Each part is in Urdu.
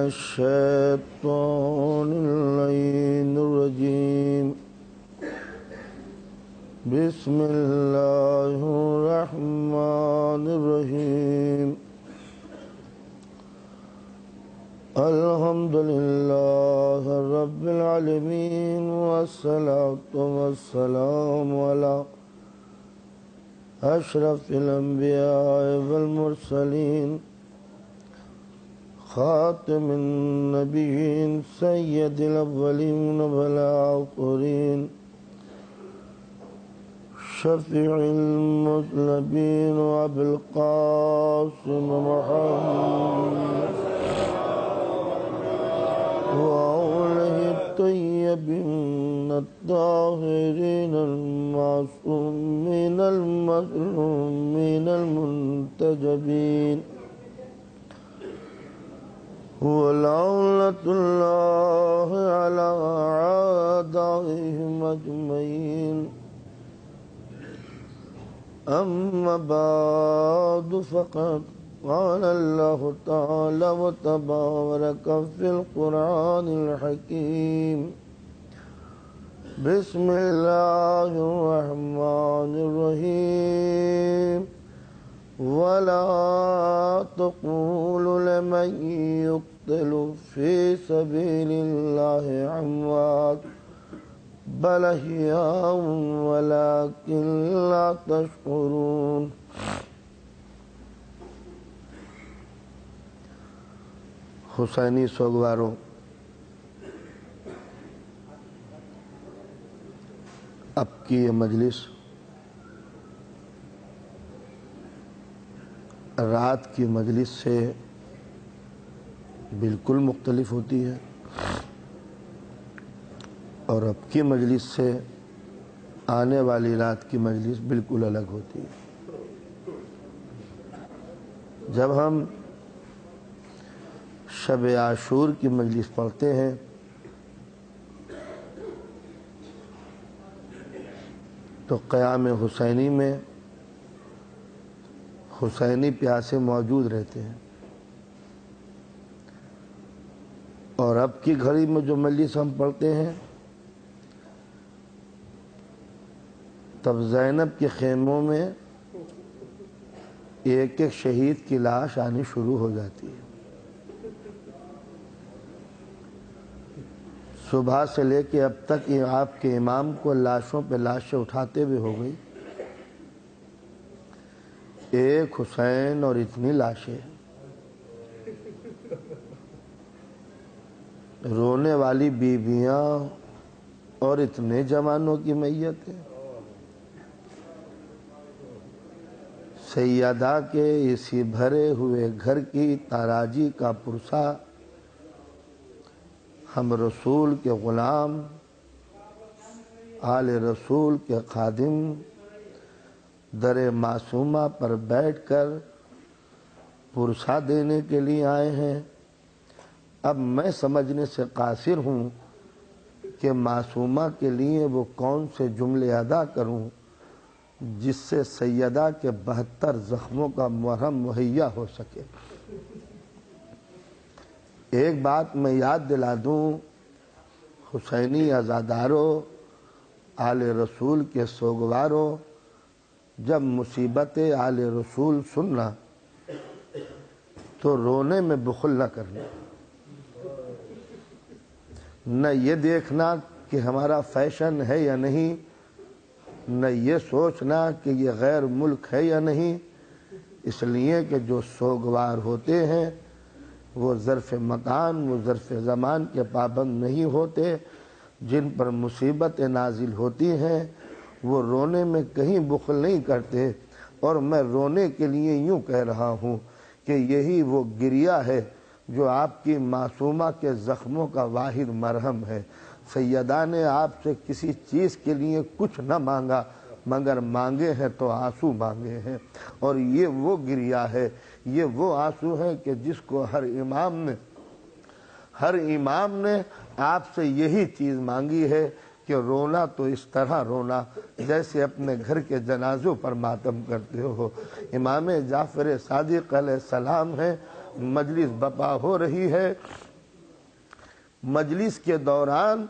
الشيطان اللعين الرجيم بسم الله الرحمن الرحيم الحمد لله رب العالمين والصلاة والسلام على أشرف الأنبياء والمرسلين خاتم النبيين سيد الأولين والآخرين شفيع المذنبين وأبي القاسم محمد وآله الطيبين الطاهرين المعصومين المظلومين المنتجبين ولعنة الله على أعدائهم أجمعين أما بعد فقد قال الله تعالى وتبارك في القرآن الحكيم بسم الله الرحمن الرحيم ولا تقولوا لمن يقتل في سبيل الله أموات بل أحياء ولكن لا تشعرون حسینی سوگواروں، اب کی یہ مجلس رات کی مجلس سے بالکل مختلف ہوتی ہے اور اب کی مجلس سے آنے والی رات کی مجلس بالکل الگ ہوتی ہے۔ جب ہم شب عاشور کی مجلس پڑھتے ہیں تو قیام حسینی میں حسینی پیاسے موجود رہتے ہیں، اور اب کی گھڑی میں جو مجلس ہم پڑھتے ہیں تب زینب کے خیموں میں ایک ایک شہید کی لاش آنی شروع ہو جاتی ہے۔ صبح سے لے کے اب تک یہ آپ کے امام کو لاشوں پہ لاشیں اٹھاتے ہوئے ہو گئی، ایک حسین اور اتنی لاشیں، رونے والی بیویاں اور اتنے جوانوں کی میتیں، سیدہ کے اسی بھرے ہوئے گھر کی تاراجی کا پرسا، ہم رسول کے غلام، آل رسول کے خادم در معصومہ پر بیٹھ کر پرسا دینے کے لیے آئے ہیں۔ اب میں سمجھنے سے قاصر ہوں کہ معصومہ کے لیے وہ کون سے جملے ادا کروں جس سے سیدہ کے 72 زخموں کا مرہم مہیا ہو سکے۔ ایک بات میں یاد دلا دوں، حسینی عزاداروں، آل رسول کے سوگواروں، جب مصیبت آل رسول سننا تو رونے میں بخل نہ کرنا، نہ یہ دیکھنا کہ ہمارا فیشن ہے یا نہیں، نہ یہ سوچنا کہ یہ غیر ملک ہے یا نہیں، اس لیے کہ جو سوگوار ہوتے ہیں وہ ظرف مکان، وہ ظرف زمان کے پابند نہیں ہوتے، جن پر مصیبتیں نازل ہوتی ہیں وہ رونے میں کہیں بخل نہیں کرتے، اور میں رونے کے لیے یوں کہہ رہا ہوں کہ یہی وہ گریہ ہے جو آپ کی معصومہ کے زخموں کا واحد مرہم ہے۔ سیدہ نے آپ سے کسی چیز کے لیے کچھ نہ مانگا، مگر مانگے ہیں تو آنسو مانگے ہیں، اور یہ وہ گریہ ہے، یہ وہ آنسو ہے کہ جس کو ہر امام نے آپ سے یہی چیز مانگی ہے کہ رونا تو اس طرح رونا جیسے اپنے گھر کے جنازوں پر ماتم کرتے ہو۔ امام جعفر صادق علیہ السلام ہے، مجلس بپا ہو رہی ہے، مجلس کے دوران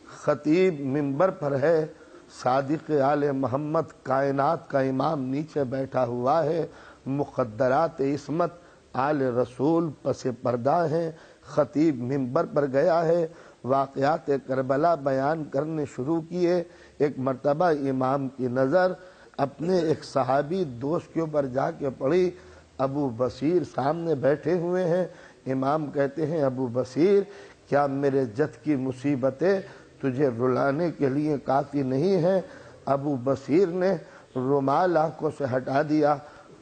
خطیب منبر پر ہے، صادق آل محمد کائنات کا امام نیچے بیٹھا ہوا ہے، مقدرات عصمت آل رسول پس پردہ ہیں، خطیب منبر پر گیا ہے، واقعات کربلا بیان کرنے شروع کیے۔ ایک مرتبہ امام کی نظر اپنے ایک صحابی دوست کے اوپر جا کے پڑی، ابو بصیر سامنے بیٹھے ہوئے ہیں۔ امام کہتے ہیں ابو بصیر کیا میرے جد کی مصیبتیں تجھے رلانے کے لیے کافی نہیں ہیں؟ ابو بصیر نے رومال آنکھوں سے ہٹا دیا،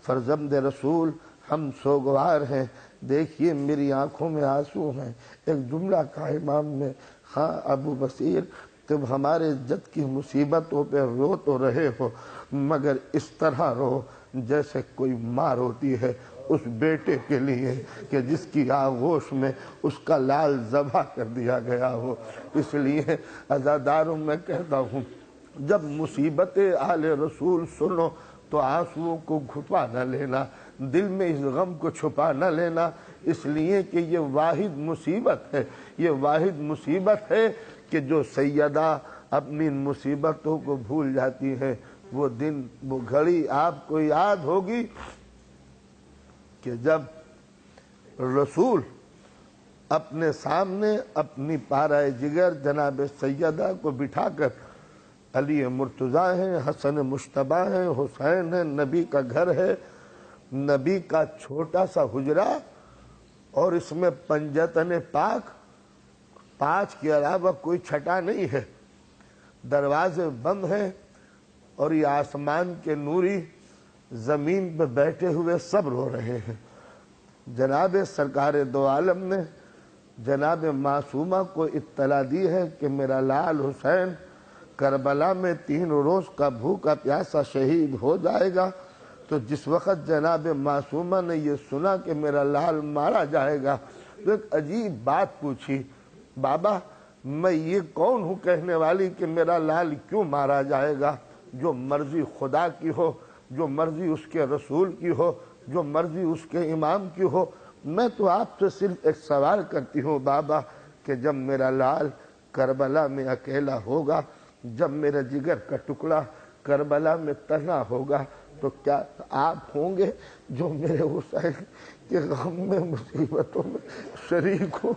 فرزند رسول ہم سوگوار ہیں، دیکھیے میری آنکھوں میں آنسو ہیں۔ ایک جملہ کہا امام نے، ہاں ابو بصیر تم ہمارے جد کی مصیبتوں پہ رو تو رہے ہو، مگر اس طرح رو جیسے کوئی ماں روتی ہے اس بیٹے کے لیے کہ جس کی آغوش میں اس کا لال ذبح کر دیا گیا ہو۔ اس لیے عزاداروں میں کہتا ہوں جب مصیبت آل رسول سنو تو آنسوؤں کو گھٹوا نہ لینا، دل میں اس غم کو چھپا نہ لینا، اس لیے کہ یہ واحد مصیبت ہے، یہ واحد مصیبت ہے کہ جو سیدہ اپنی مصیبتوں کو بھول جاتی ہے۔ وہ دن وہ گھڑی آپ کو یاد ہوگی کہ جب رسول اپنے سامنے اپنی پارہ جگر جناب سیدہ کو بٹھا کر، علی مرتضیٰ ہیں، حسن مشتبہ ہیں، حسین ہیں، نبی کا گھر ہے، نبی کا چھوٹا سا حجرہ اور اس میں پنجتن پاک، 5 کے علاوہ کوئی چھٹا نہیں ہے، دروازے بند ہیں، اور یہ آسمان کے نوری زمین پہ بیٹھے ہوئے سب رو رہے ہیں۔ جناب سرکار دو عالم نے جناب معصومہ کو اطلاع دی ہے کہ میرا لال حسین کربلا میں 3 روز کا بھوکا پیاسا شہید ہو جائے گا۔ تو جس وقت جناب معصومہ نے یہ سنا کہ میرا لال مارا جائے گا تو ایک عجیب بات پوچھی، بابا میں یہ کون ہوں کہنے والی کہ میرا لال کیوں مارا جائے گا؟ جو مرضی خدا کی ہو، جو مرضی اس کے رسول کی ہو، جو مرضی اس کے امام کی ہو، میں تو آپ سے صرف ایک سوال کرتی ہوں بابا کہ جب میرا لال کربلا میں اکیلا ہوگا، جب میرا جگر کا ٹکڑا کربلا میں تنہا ہوگا تو کیا آپ ہوں گے جو میرے حسین کے غم میں مصیبتوں میں شریک ہو؟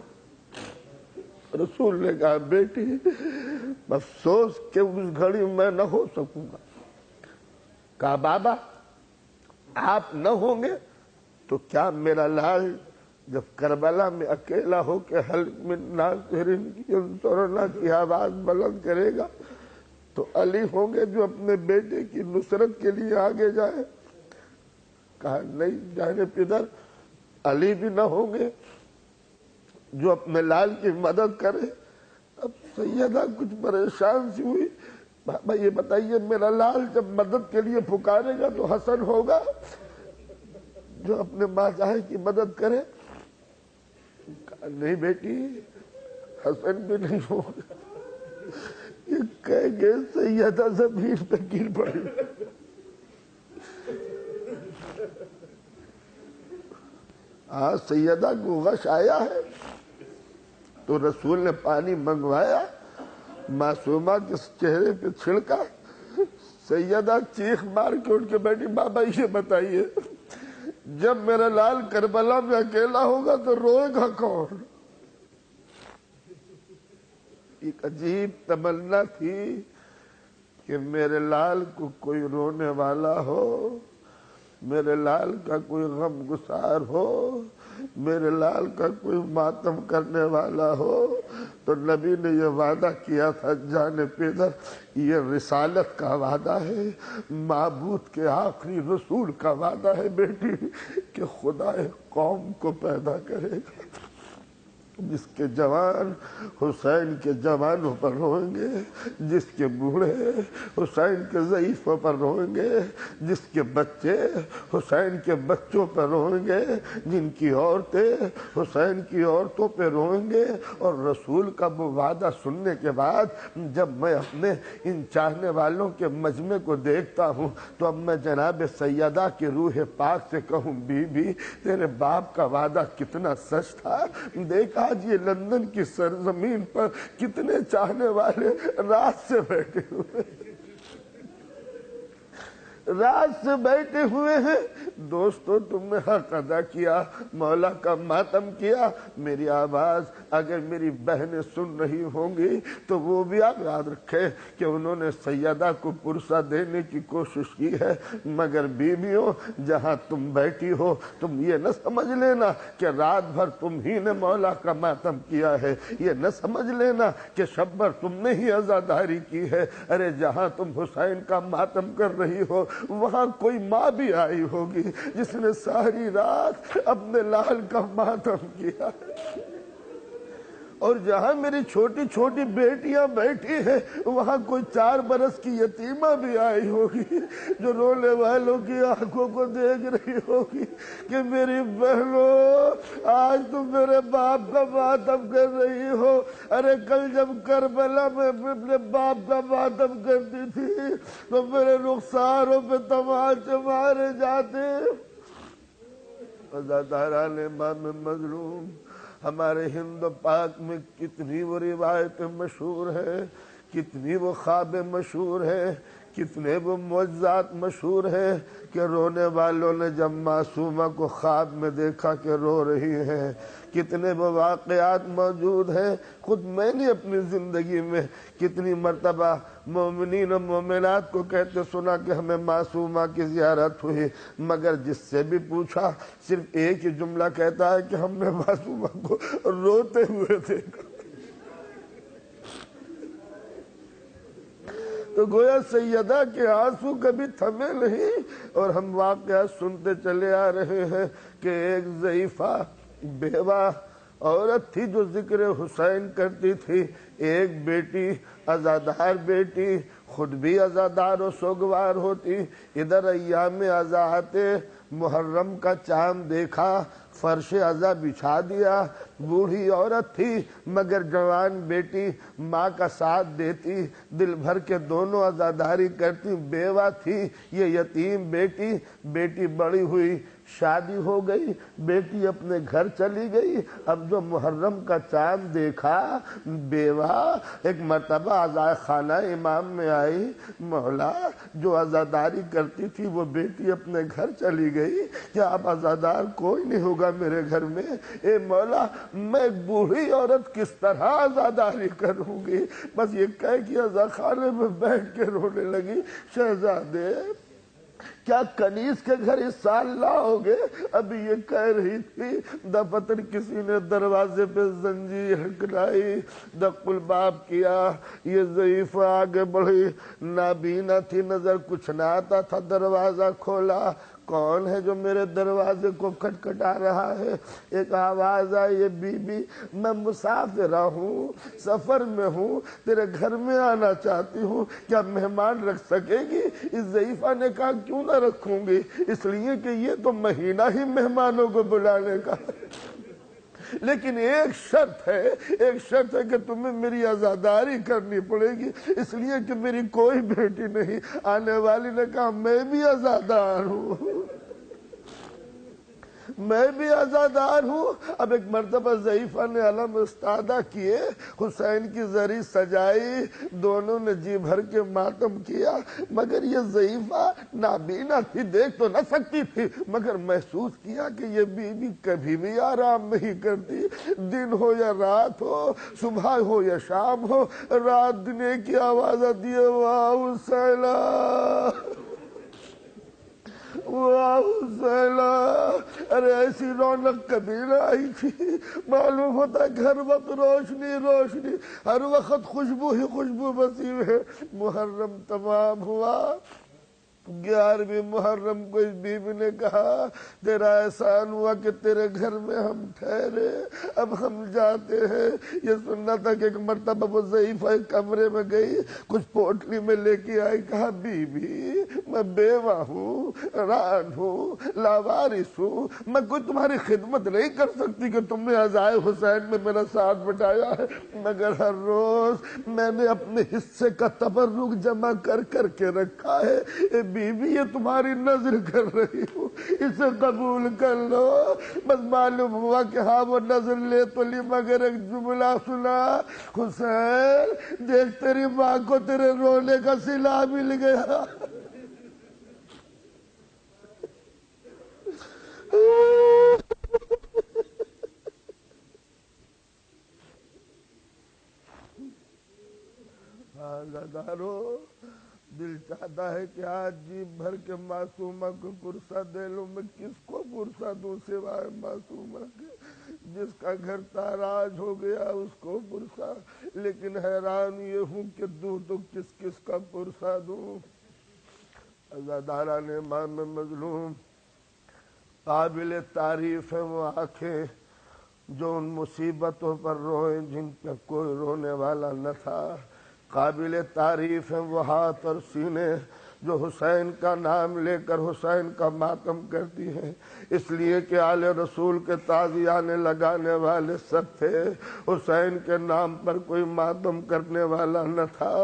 رسول نے کہا بیٹی افسوس کہ اس گھڑی میں نہ ہو سکوں گا۔ کہا بابا آپ نہ ہوں گے تو کیا میرا لال جب کربلا میں اکیلا ہو کے حل من ناصرین کی انصرنا کی آواز بلند کرے گا تو علی ہوں گے جو اپنے بیٹے کی نصرت کے لیے آگے جائے؟ کہا نہیں جانے پدر، علی بھی نہ ہوں گے جو اپنے لال کی مدد کرے۔ اب سیدہ کچھ پریشان سی ہوئی، بابا یہ بتائیے میرا لال جب مدد کے لیے پکارے گا تو حسن ہوگا جو اپنے ماں جاہے کی مدد کرے؟ کہا نہیں بیٹی حسن بھی نہیں ہوگا، یہ کہہ گے سیدہ زمین پہ گر پڑی۔ ہاں سیدہ کو غش آیا ہے تو رسول نے پانی منگوایا، معصومہ کے چہرے پہ چھڑکا، سیدہ چیخ مار کے اٹھ کے بیٹھی، بابا یہ بتائیے جب میرا لال کربلا میں اکیلا ہوگا تو روئے گا کون؟ ایک عجیب تمنا تھی کہ میرے لال کو کوئی رونے والا ہو، میرے لال کا کوئی غم گسار ہو، میرے لال کا کوئی ماتم کرنے والا ہو۔ تو نبی نے یہ وعدہ کیا تھا جانے پیدر، یہ رسالت کا وعدہ ہے، معبود کے آخری رسول کا وعدہ ہے بیٹی کہ خدا ایک قوم کو پیدا کرے گا جس کے جوان حسین کے جوانوں پر روئیں گے، جس کے بوڑھے حسین کے ضعیفوں پر روئیں گے، جس کے بچے حسین کے بچوں پر روئیں گے، جن کی عورتیں حسین کی عورتوں پہ روئیں گے۔ اور رسول کا وہ وعدہ سننے کے بعد جب میں اپنے ان چاہنے والوں کے مجمع کو دیکھتا ہوں تو اب میں جناب سیدہ کی روح پاک سے کہوں بی بی تیرے باپ کا وعدہ کتنا سچ تھا، دیکھا آج یہ لندن کی سرزمین پر کتنے چاہنے والے رات سے بیٹھے ہوئے ہیں۔ دوستو تم نے حق ادا کیا، مولا کا ماتم کیا۔ میری آواز اگر میری بہنیں سن رہی ہوں گی تو وہ بھی آپ یاد رکھے کہ انہوں نے سیدہ کو پرسہ دینے کی کوشش کی ہے، مگر بیویوں جہاں تم بیٹھی ہو تم یہ نہ سمجھ لینا کہ رات بھر تم ہی نے مولا کا ماتم کیا ہے، یہ نہ سمجھ لینا کہ شب بھر تم نے ہی عزاداری کی ہے۔ ارے جہاں تم حسین کا ماتم کر رہی ہو وہاں کوئی ماں بھی آئی ہوگی جس نے ساری رات اپنے لال کا ماتم کیا، اور جہاں میری چھوٹی چھوٹی بیٹیاں بیٹھی ہیں وہاں کوئی 4 برس کی یتیمہ بھی آئی ہوگی جو رونے والوں کی آنکھوں کو دیکھ رہی ہوگی کہ میری بہنوں آج تم میرے باپ کا ماتم کر رہی ہو۔ ارے کل جب کربلا میں اپنے باپ کا ماتم کرتی تھی تو میرے رخساروں پہ تماچے مارے جاتے۔ عزاداران امام مظلوم، ہمارے ہند پاک میں کتنی وہ روایتیں مشہور ہیں، کتنی وہ خواب مشہور ہیں، کتنے وہ معجزات مشہور ہیں کہ رونے والوں نے جب معصومہ کو خواب میں دیکھا کہ رو رہی ہیں، کتنے وہ واقعات موجود ہیں۔ خود میں نے اپنی زندگی میں کتنی مرتبہ مومنین و مومنات کو کہتے سنا کہ ہمیں معصومہ کی زیارت ہوئی، مگر جس سے بھی پوچھا صرف ایک ہی جملہ کہتا ہے کہ ہم نے معصومہ کو روتے ہوئے دیکھا۔ تو گویا سیدہ کے آنسو کبھی تھمے نہیں، اور ہم واقعات سنتے چلے آ رہے ہیں کہ ایک ضعیفہ بیوہ عورت تھی جو ذکر حسین کرتی تھی، ایک بیٹی عزادار بیٹی، خود بھی عزادار و سوگوار ہوتی۔ ادھر ایام عزاءات محرم کا چاند دیکھا، فرش عزا بچھا دیا، بوڑھی عورت تھی مگر جوان بیٹی ماں کا ساتھ دیتی، دل بھر کے دونوں عزاداری کرتی، بیوہ تھی یہ یتیم بیٹی بڑی ہوئی، شادی ہو گئی، بیٹی اپنے گھر چلی گئی۔ اب جو محرم کا چاند دیکھا بیوہ ایک مرتبہ عزائے خانہ امام میں آئی، مولا جو عزاداری کرتی تھی وہ بیٹی اپنے گھر چلی گئی، کیا اب عزادار کوئی نہیں ہوگا میرے گھر میں؟ اے مولا میں ایک بوڑھی عورت کس طرح عزاداری کروں گی؟ بس یہ کہہ کہ عزا خانے میں بیٹھ کے رونے لگی، شہزادے کیا کنیز کے گھر اس سال لاؤ گے؟ ابھی یہ کہہ رہی تھی دفتر کسی نے دروازے پہ زنجیر ہکلائی، دق الباب کیا، یہ ضعیفہ آگے بڑھی، نابینا تھی، نظر کچھ نہ آتا تھا، دروازہ کھولا، کون ہے جو میرے دروازے کو کھٹکھٹا رہا ہے؟ ایک آواز آئی، یہ بی بی میں مسافرہ ہوں، سفر میں ہوں، تیرے گھر میں آنا چاہتی ہوں، کیا مہمان رکھ سکے گی؟ اس ضعیفہ نے کہا کیوں نہ رکھوں گی، اس لیے کہ یہ تو مہینہ ہی مہمانوں کو بلانے کا ہے، لیکن ایک شرط ہے کہ تمہیں میری عزاداری کرنی پڑے گی، اس لیے کہ میری کوئی بیٹی نہیں۔ آنے والی نے کہا میں بھی عزادار ہوں، میں بھی عزادار ہوں۔ اب ایک مرتبہ ضعیفہ نے علم استادہ کیے، حسین کی زری سجائی، دونوں نے جی بھر کے ماتم کیا، مگر یہ ضعیفہ نابینا تھی، دیکھ تو نہ سکتی تھی، مگر محسوس کیا کہ یہ بیوی کبھی بھی آرام نہیں کرتی، دن ہو یا رات ہو، صبح ہو یا شام ہو، رات دن ایک کی آواز آتی ہے، واہ حسینہ واہ حسینہ۔ ارے ایسی رونق کبھی نہ آئی تھی، معلوم ہوتا ہے ہر وقت روشنی، ہر وقت خوشبو ہی خوشبو بسی ہے۔ محرم تمام ہوا، 11ویں محرم کو اس بیوی نے کہا تیرا احسان ہوا کہ تیرے گھر میں ہم ٹھہرے، اب ہم جاتے ہیں۔ یہ سننا تھا کہ ایک مرتبہ وہ ضعیفہ ایک کمرے میں گئی، کچھ پوٹلی میں لے کے آئی، کہا بی بی میں بیوہ ہوں، ران ہوں، لاوارث ہوں، میں کوئی تمہاری خدمت نہیں کر سکتی کہ تم نے عزائے حسین میں میرا ساتھ بٹایا ہے، مگر ہر روز میں نے اپنے حصے کا تبرک جمع کر کے رکھا ہے۔ بیوی یہ تمہاری نظر کر رہی ہوں، اسے قبول کر لو۔ بس معلوم ہوا کہ ہاں وہ نظر لے تو لی، مگر ایک جملہ سنا، حسین دیکھ تیری ماں کو تیرے رونے کا صلہ مل گیا۔ دارو دل چاہتا ہے کہ آج جی بھر کے معصومہ کو پرسہ دے لوں، میں کس کو پرسہ دوں سوائے معصومہ کے؟ جس کا گھر تاراج ہو گیا اس کو پرسہ، لیکن حیران یہ ہوں کہ دوں تو کس کس کا پرسہ دوں۔ عزاداران امام مظلوم، قابل تعریف ہیں وہ آنکھیں جو ان مصیبتوں پر روئیں جن پر کوئی رونے والا نہ تھا، قابل تعریف ہیں وہ ہاتھ اور سینے جو حسین کا نام لے کر حسین کا ماتم کرتی ہیں، اس لیے کہ آل رسول کے تعزیانے لگانے والے سب تھے، حسین کے نام پر کوئی ماتم کرنے والا نہ تھا۔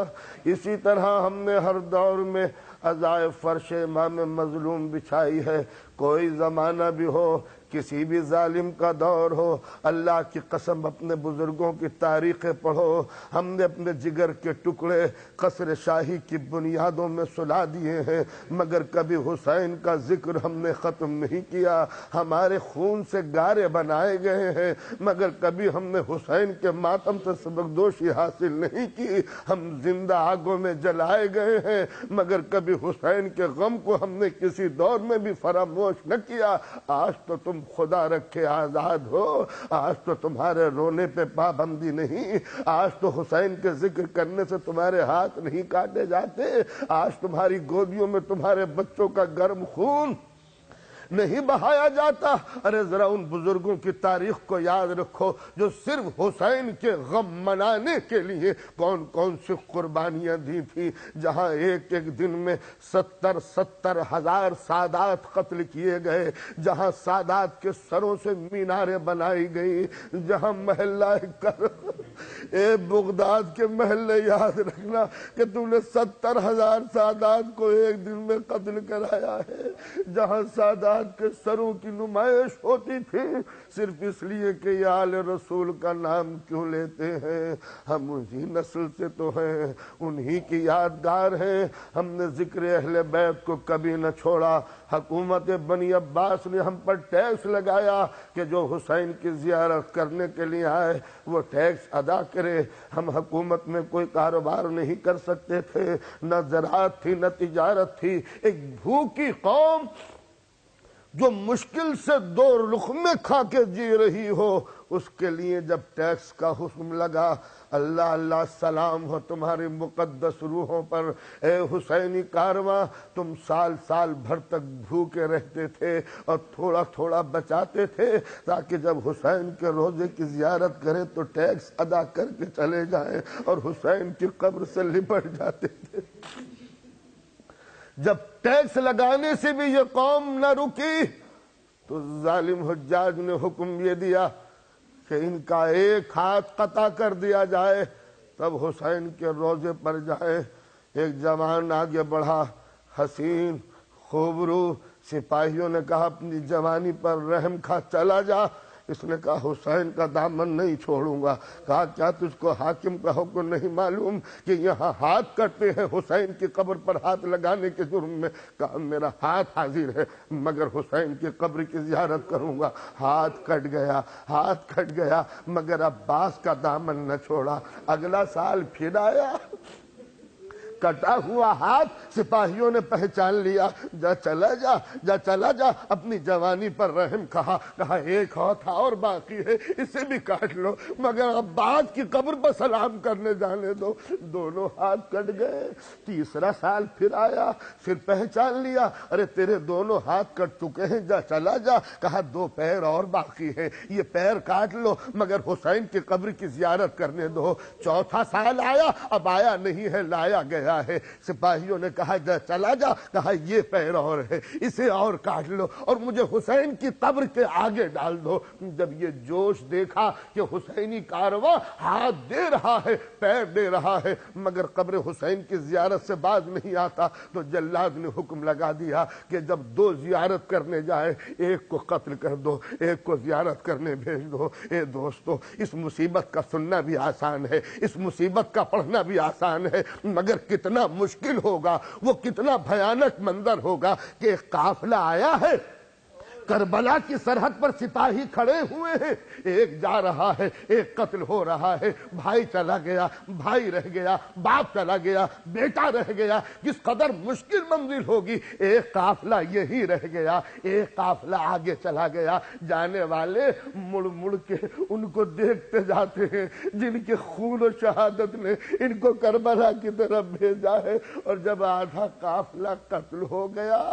اسی طرح ہم نے ہر دور میں عزائے فرش امام مظلوم بچھائی ہے۔ کوئی زمانہ بھی ہو، کسی بھی ظالم کا دور ہو، اللہ کی قسم اپنے بزرگوں کی تاریخیں پڑھو، ہم نے اپنے جگر کے ٹکڑے قصر شاہی کی بنیادوں میں سلا دیے ہیں، مگر کبھی حسین کا ذکر ہم نے ختم نہیں کیا۔ ہمارے خون سے گارے بنائے گئے ہیں، مگر کبھی ہم نے حسین کے ماتم سے سبکدوشی حاصل نہیں کی۔ ہم زندہ آگوں میں جلائے گئے ہیں، مگر کبھی حسین کے غم کو ہم نے کسی دور میں بھی فراموش نہ کیا۔ آج تو تم خدا رکھے آزاد ہو، آج تو تمہارے رونے پہ پابندی نہیں، آج تو حسین کے ذکر کرنے سے تمہارے ہاتھ نہیں کاٹے جاتے، آج تمہاری گودیوں میں تمہارے بچوں کا گرم خون نہیں بہایا جاتا۔ ارے ذرا ان بزرگوں کی تاریخ کو یاد رکھو جو صرف حسین کے غم منانے کے لیے کون کون سی قربانیاں دی تھی، جہاں ایک ایک دن میں 70 ہزار سادات قتل کیے گئے، جہاں سادات کے سروں سے میناریں بنائی گئی، جہاں محلہ اے بغداد کے محلے یاد رکھنا کہ تم نے 70,000 سادات کو ایک دن میں قتل کرایا ہے، جہاں سادات کے سروں کی نمائش ہوتی تھی صرف اس لیے کہ یہ آل رسول کا نام کیوں لیتے ہیں۔ ہم انہی نسل سے تو ہیں، انہی کی یادگار ہیں۔ ہم نے ذکر اہل بیت کو کبھی نہ چھوڑا۔ حکومت بنی عباس نے ہم پر ٹیکس لگایا کہ جو حسین کی زیارت کرنے کے لیے آئے وہ ٹیکس ادا کرے۔ ہم حکومت میں کوئی کاروبار نہیں کر سکتے تھے، نہ زراعت تھی نہ تجارت تھی۔ ایک بھوکی قوم جو مشکل سے 2 لقمے کھا کے جی رہی ہو، اس کے لیے جب ٹیکس کا حکم لگا، اللہ اللہ سلام ہو تمہاری مقدس روحوں پر اے حسینی کارواں، تم سال سال بھر تک بھوکے رہتے تھے اور تھوڑا تھوڑا بچاتے تھے تاکہ جب حسین کے روزے کی زیارت کریں تو ٹیکس ادا کر کے چلے جائیں اور حسین کی قبر سے لپٹ جاتے تھے۔ جب ٹیکس لگانے سے بھی یہ قوم نہ رکی تو ظالم حجاج نے حکم یہ دیا کہ ان کا ایک ہاتھ قطع کر دیا جائے تب حسین کے روزے پر جائے۔ ایک جوان آگے بڑھا، حسین خوبرو، سپاہیوں نے کہا اپنی جوانی پر رحم کھا چلا جا۔ اس نے کہا حسین کا دامن نہیں چھوڑوں گا۔ کہا کیا تجھ کو حاکم کا حکم نہیں معلوم کہ یہاں ہاتھ کٹتے ہیں حسین کی قبر پر ہاتھ لگانے کے جرم میں؟ کہا میرا ہاتھ حاضر ہے مگر حسین کی قبر کی زیارت کروں گا۔ ہاتھ کٹ گیا مگر عباس کا دامن نہ چھوڑا۔ اگلا سال پھر آیا، کٹا ہوا ہاتھ سپاہیوں نے پہچان لیا۔ جا چلا جا اپنی جوانی پر رحم کہا ایک ہاتھ اور باقی ہے اسے بھی کاٹ لو مگر عباس کی قبر پر سلام کرنے جانے دو۔ دونوں ہاتھ کٹ گئے۔ تیسرا سال پھر آیا، پھر پہچان لیا، ارے تیرے دونوں ہاتھ کٹ چکے ہیں، چلا جا۔ کہا 2 پیر اور باقی ہے، یہ پیر کاٹ لو مگر حسین کی قبر کی زیارت کرنے دو۔ چوتھا سال آیا، اب آیا نہیں ہے لایا گیا۔ گیا ہے۔ سپاہیوں نے کہا چلا جا، کہا یہ پیر اور ہے، اسے اور کاٹ لو اور مجھے حسین کی قبر کے آگے ڈال دو۔ جب یہ جوش دیکھا کہ حسینی کارواں ہاتھ دے رہا ہے، پیر دے رہا ہے، مگر قبر حسین کی زیارت سے باز نہیں آتا، تو جلاد نے حکم لگا دیا کہ جب دو زیارت کرنے جائے، ایک کو قتل کر دو، ایک کو زیارت کرنے بھیج دو۔ اے دوستو، اس مصیبت کا سننا بھی آسان ہے، اس مصیبت کا پڑھنا بھی آسان ہے، مگر کتنا مشکل ہوگا، وہ کتنا بھیانک منظر ہوگا کہ ایک قافلہ آیا ہے، کربلا کی سرحد پر سپاہی کھڑے ہوئے ہیں، ایک جا رہا ہے، ایک قتل ہو رہا ہے، بھائی چلا گیا، بھائی رہ گیا، باپ چلا گیا، بیٹا رہ گیا، کس قدر مشکل منزل ہوگی۔ ایک قافلہ یہی رہ گیا، ایک قافلہ آگے چلا گیا، جانے والے مڑ مڑ کے ان کو دیکھتے جاتے ہیں جن کے خون و شہادت نے ان کو کربلا کی طرف بھیجا ہے، اور جب آدھا قافلہ قتل ہو گیا،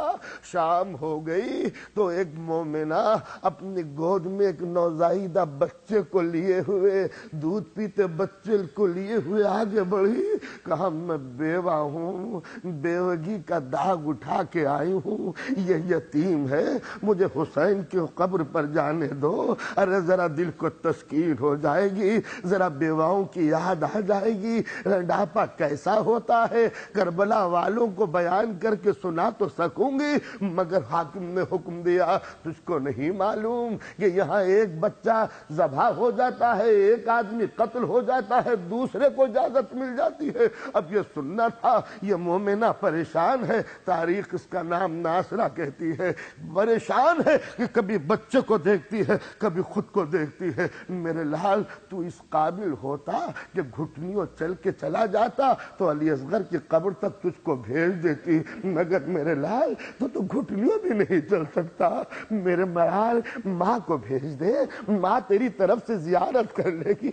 شام ہو گئی، تو ایک مومنہ اپنی گود میں ایک نوزائیدہ بچے کو لیے ہوئے، دودھ پیتے بچے کو لیے ہوئے آگے بڑھی، کہا میں بیوہ ہوں، بیوگی کا داغ اٹھا کے آئی ہوں، یہ یتیم ہے، مجھے حسین کی قبر پر جانے دو، ارے ذرا دل کو تسکین ہو جائے گی، ذرا بیواؤں کی یاد آ جائے گی، رنڈاپا کیسا ہوتا ہے، کربلا والوں کو بیان کر کے سنا تو سکوں گی، مگر حاکم نے حکم دیا تجھ کو نہیں معلوم کہ یہاں ایک بچہ ذبح ہو جاتا ہے، ایک آدمی قتل ہو جاتا ہے، دوسرے کو اجازت مل جاتی ہے۔ اب یہ سننا تھا، یہ مومنہ پریشان ہے، تاریخ اس کا نام ناصرہ کہتی ہے، پریشان ہے کہ کبھی بچے کو دیکھتی ہے، کبھی خود کو دیکھتی ہے۔ میرے لال تو اس قابل ہوتا کہ گھٹنیوں چل کے چلا جاتا تو علی اصغر کی قبر تک تجھ کو بھیج دیتی، مگر میرے لال تو گھٹنیوں بھی نہیں چل سکتا، میرے ملال ماں کو بھیج دے، ماں تیری طرف سے زیارت کر لے گی۔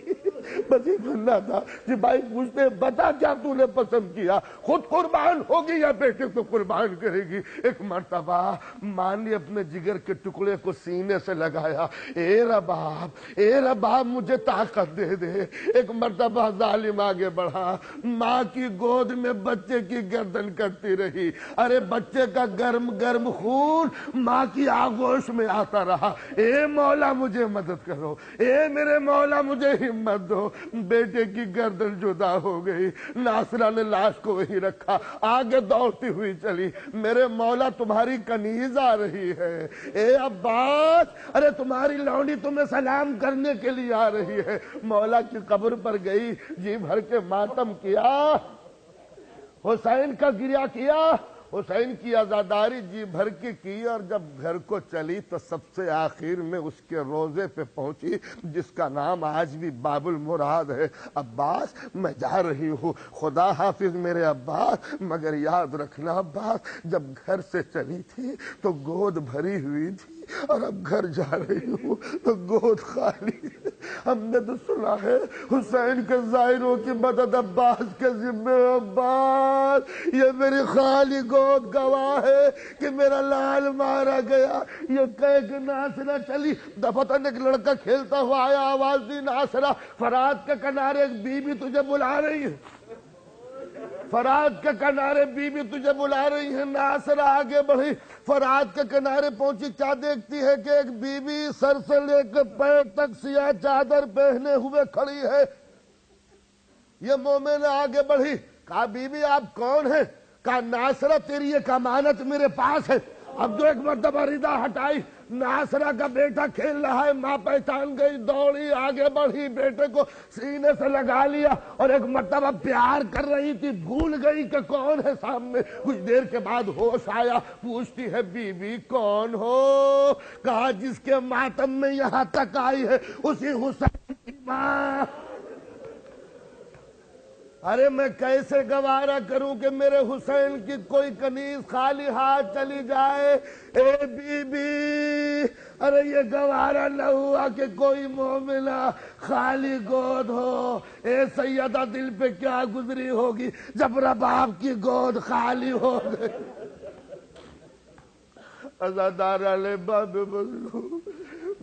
بس یہ سننا تھا۔ سپاہی پوچھتے بتا کیا تو نے پسند کیا، خود قربان ہوگی یا بیٹے کو قربان کرے گی؟ ایک مرتبہ ماں نے اپنے جگر کے ٹکڑے کو سینے سے لگایا، اے رباب، اے رباب مجھے طاقت دے دے۔ ایک مرتبہ ظالم آگے بڑھا، ماں کی گود میں بچے کی گردن کٹتی رہی، ارے بچے کا گرم گرم خون ماں کی آغوش میں آتا رہا، اے مولا مجھے مدد کرو، اے میرے مولا مجھے ہمت دو۔ بیٹے کی گردن جدا ہو گئی، ناصرہ نے لاش کو وہی رکھا، آگے دوڑتی ہوئی چلی، میرے مولا تمہاری کنیز آ رہی ہے، اے عباس، ارے تمہاری لونڈی تمہیں سلام کرنے کے لیے آ رہی ہے۔ مولا کی قبر پر گئی، جی بھر کے ماتم کیا، حسین کا گریہ کیا، حسین کی عزاداری جی بھر کے کی، اور جب گھر کو چلی تو سب سے آخر میں اس کے روزے پہ پہنچی جس کا نام آج بھی باب المراد ہے۔ عباس میں جا رہی ہوں، خدا حافظ میرے عباس، مگر یاد رکھنا عباس جب گھر سے چلی تھی تو گود بھری ہوئی تھی، اور اب گھر جا رہی ہوں تو گود خالی۔ ہم نے تو سنا ہے حسین کے ظاہروں کی مدد عباس کے ذمہ، عباس یہ میری خالی گود گواہ ہے کہ میرا لال مارا گیا۔ یہ کہہ کے ناصرہ چلی، دفتن ایک لڑکا کھیلتا ہوا آیا، آواز دی ناصرہ فرات کے کنارے ایک بی بی تجھے بلا رہی ہے، فرات کے کنارے بی بی تجھے بلا رہی ہے۔ ناصرہ آگے بڑھی، فرات کے کنارے پہنچی، کیا دیکھتی ہے کہ ایک بی بی سر سے لے کے پیر تک سیاہ چادر پہنے ہوئے کھڑی ہے۔ یہ مومن آگے بڑھی، کہا بی بی آپ کون ہیں؟ کہا ناصرہ تیری ایک امانت میرے پاس ہے۔ اب جو ایک مرتبہ ردا ہٹائی، ناصرہ کا بیٹا کھیل رہا ہے، ماں پہچان گئی، دوڑی آگے بڑھی، بیٹے کو سینے سے لگا لیا، اور ایک مرتبہ پیار کر رہی تھی، بھول گئی کہ کون ہے سامنے۔ کچھ دیر کے بعد ہوش آیا، پوچھتی ہے بی بی کون ہو؟ کہا جس کے ماتم میں یہاں تک آئی ہے اسی حسین کی ماں۔ ارے میں کیسے گوارا کروں کہ میرے حسین کی کوئی کنیز خالی ہاتھ چلی جائے؟ اے بی بی، ارے یہ گوارا نہ ہوا کہ کوئی مومنہ خالی گود ہو۔ اے سیدہ دل پہ کیا گزری ہوگی جب رباب کی گود خالی ہو گئی۔ عزادار علیہ باب بزرگ،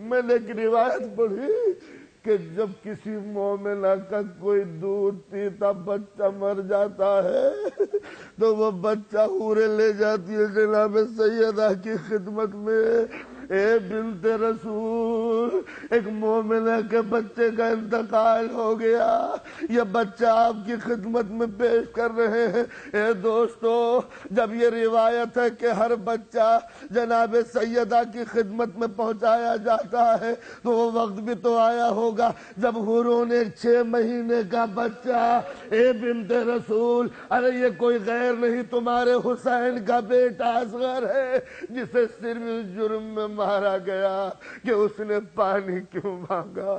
میں نے ایک روایت پڑھی کہ جب کسی مومنہ کا کوئی دودھ پیتا بچہ مر جاتا ہے تو وہ بچہ حوریں لے جاتی ہے جناب سیدہ کی خدمت میں، اے بنت رسول ایک مومنہ کے بچے کا انتقال ہو گیا، یہ بچہ آپ کی خدمت میں پیش کر رہے ہیں۔ اے دوستو، جب یہ روایت ہے کہ ہر بچہ جناب سیدہ کی خدمت میں پہنچایا جاتا ہے، تو وہ وقت بھی تو آیا ہوگا جب حوروں نے 6 مہینے کا بچہ، اے بنت رسول، ارے یہ کوئی غیر نہیں تمہارے حسین کا بیٹا اصغر ہے جسے صرف اس جرم میں مارا گیا کہ اس نے پانی کیوں مانگا۔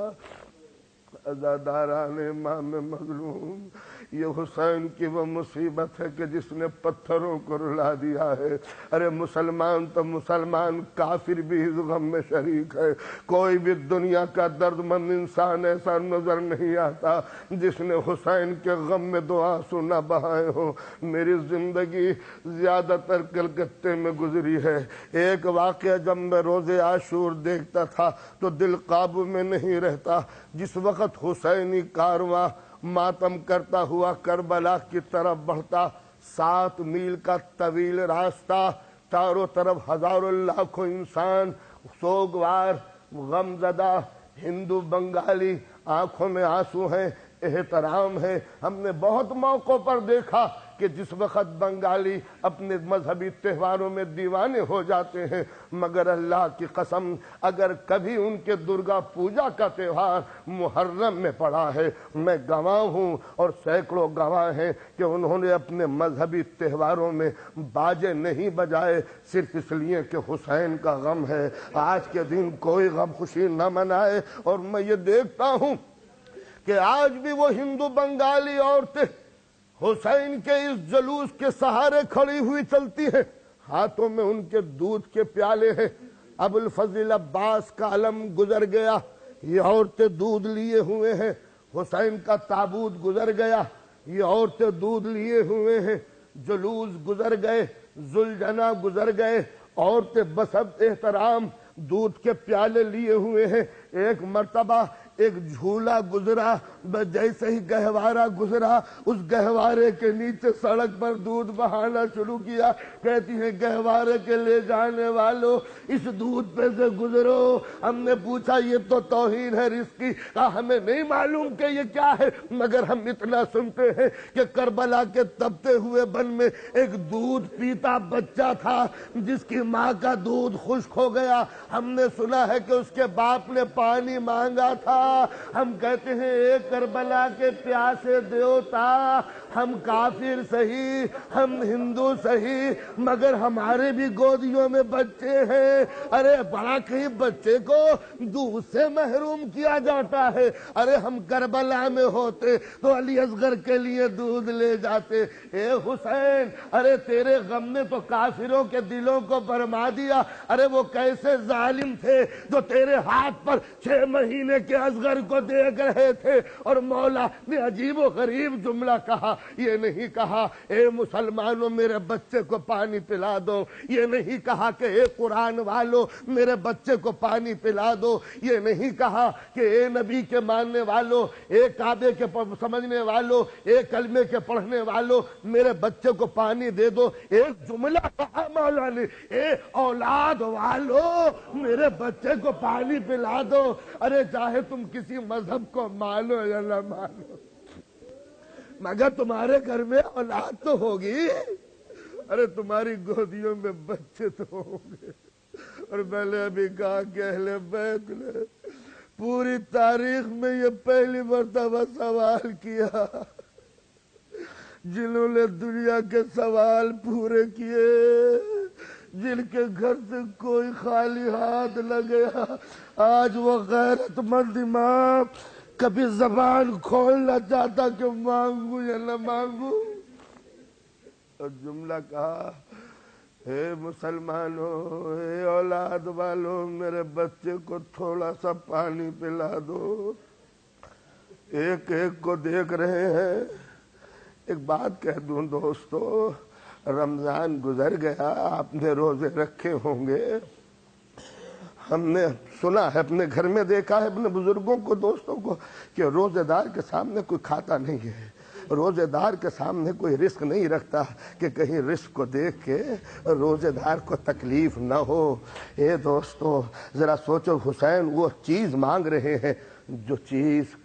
عزاداران امام مظلوم، یہ حسین کی وہ مصیبت ہے کہ جس نے پتھروں کو رلا دیا ہے۔ ارے مسلمان تو مسلمان، کافر بھی اس غم میں شریک ہے۔ کوئی بھی دنیا کا درد مند انسان ایسا نظر نہیں آتا جس نے حسین کے غم میں 2 آنسو نہ بہائے ہوں۔ میری زندگی زیادہ تر کلکتے میں گزری ہے۔ ایک واقعہ جب میں روز عاشور دیکھتا تھا تو دل قابو میں نہیں رہتا۔ جس وقت حسینی کارواں ماتم کرتا ہوا کربلا کی طرف بڑھتا، 7 میل کا طویل راستہ، چاروں طرف ہزاروں لاکھوں انسان سوگوار، غم زدہ، ہندو بنگالی، آنکھوں میں آنسو ہیں، احترام ہے۔ ہم نے بہت موقعوں پر دیکھا کہ جس وقت بنگالی اپنے مذہبی تہواروں میں دیوانے ہو جاتے ہیں، مگر اللہ کی قسم اگر کبھی ان کے درگا پوجا کا تہوار محرم میں پڑا ہے، میں گواہ ہوں اور سینکڑوں گواہ ہیں کہ انہوں نے اپنے مذہبی تہواروں میں باجے نہیں بجائے، صرف اس لیے کہ حسین کا غم ہے۔ آج کے دن کوئی غم خوشی نہ منائے، اور میں یہ دیکھتا ہوں کہ آج بھی وہ ہندو بنگالی عورتیں حسین کے اس جلوس کے سہارے کھڑی ہوئی چلتی ہیں، ہاتھوں میں ان کے دودھ کے پیالے ہیں۔ ابو الفضل عباس کا علم گزر گیا، یہ عورتیں دودھ لیے ہوئے ہیں۔ حسین کا تابوت گزر گیا، یہ عورتیں دودھ لیے ہوئے ہیں۔ جلوس گزر گئے، ذوالجناح گزر گئے، عورتیں بسب احترام دودھ کے پیالے لیے ہوئے ہیں۔ ایک مرتبہ ایک جھولا گزرا، جیسے ہی گہوارہ گزرا، اس گہوارے کے نیچے سڑک پر دودھ بہانا شروع کیا۔ کہتی ہیں گہوارے کے لے جانے والوں اس دودھ پہ سے گزرو۔ ہم نے پوچھا یہ تو توہین ہے رزق کی، کہا ہمیں نہیں معلوم کہ یہ کیا ہے، مگر ہم اتنا سنتے ہیں کہ کربلا کے تپتے ہوئے بن میں ایک دودھ پیتا بچہ تھا جس کی ماں کا دودھ خشک ہو گیا۔ ہم نے سنا ہے کہ اس کے باپ نے پانی مانگا تھا۔ ہم کہتے ہیں اے کربلا کے پیاسے دیوتا، ہم کافر سہی، ہم ہندو سہی، مگر ہمارے بھی گودیوں میں بچے ہیں۔ ارے بڑا کہیں بچے کو دودھ سے محروم کیا جاتا ہے۔ ارے ہم کربلا میں ہوتے تو علی اصغر کے لیے دودھ لے جاتے۔ اے حسین، ارے تیرے غم نے تو کافروں کے دلوں کو برما دیا۔ ارے وہ کیسے ظالم تھے جو تیرے ہاتھ پر 6 مہینے کے اصغر کو دیکھ رہے تھے، اور مولا نے عجیب و غریب جملہ کہا۔ یہ نہیں کہا اے مسلمانوں میرے بچے کو پانی پلا دو، یہ نہیں کہا کہ اے قرآن والو میرے بچے کو پانی پلا دو، یہ نہیں کہا کہ اے نبی کے ماننے والو، اے کعبے کے سمجھنے والو، اے کلمے کے پڑھنے والو میرے بچے کو پانی دے دو۔ ایک جملہ کہا مولا نے، اے اولاد والو میرے بچے کو پانی پلا دو۔ ارے چاہے تم کسی مذہب کو مانو یا نہ مانو، مگر تمہارے گھر میں اولاد تو ہوگی، ارے تمہاری گودیوں میں بچے تو ہوں گے۔ اور میں نے ابھی کہا کہ اہل بیت نے پوری تاریخ میں یہ پہلی مرتبہ سوال کیا، جنہوں نے دنیا کے سوال پورے کیے، جن کے گھر سے کوئی خالی ہاتھ نہ گیا، آج وہ غیرت مند امام کبھی زبان کھولنا چاہتا کہ مانگوں یا نہ مانگوں۔ اور جملہ کہا اے مسلمانوں، اے اولاد والوں میرے بچے کو تھوڑا سا پانی پلا دو۔ ایک ایک کو دیکھ رہے ہیں۔ ایک بات کہہ دوں دوستو، رمضان گزر گیا، آپ نے روزے رکھے ہوں گے، ہم نے سنا ہے، اپنے گھر میں دیکھا ہے، اپنے بزرگوں کو، دوستوں کو، کہ روزے دار کے سامنے کوئی کھاتا نہیں ہے، روزے دار کے سامنے کوئی رزق نہیں رکھتا کہ کہیں رزق کو دیکھ کے روزے دار کو تکلیف نہ ہو۔ اے دوستو ذرا سوچو، حسین وہ چیز مانگ رہے ہیں جو چیز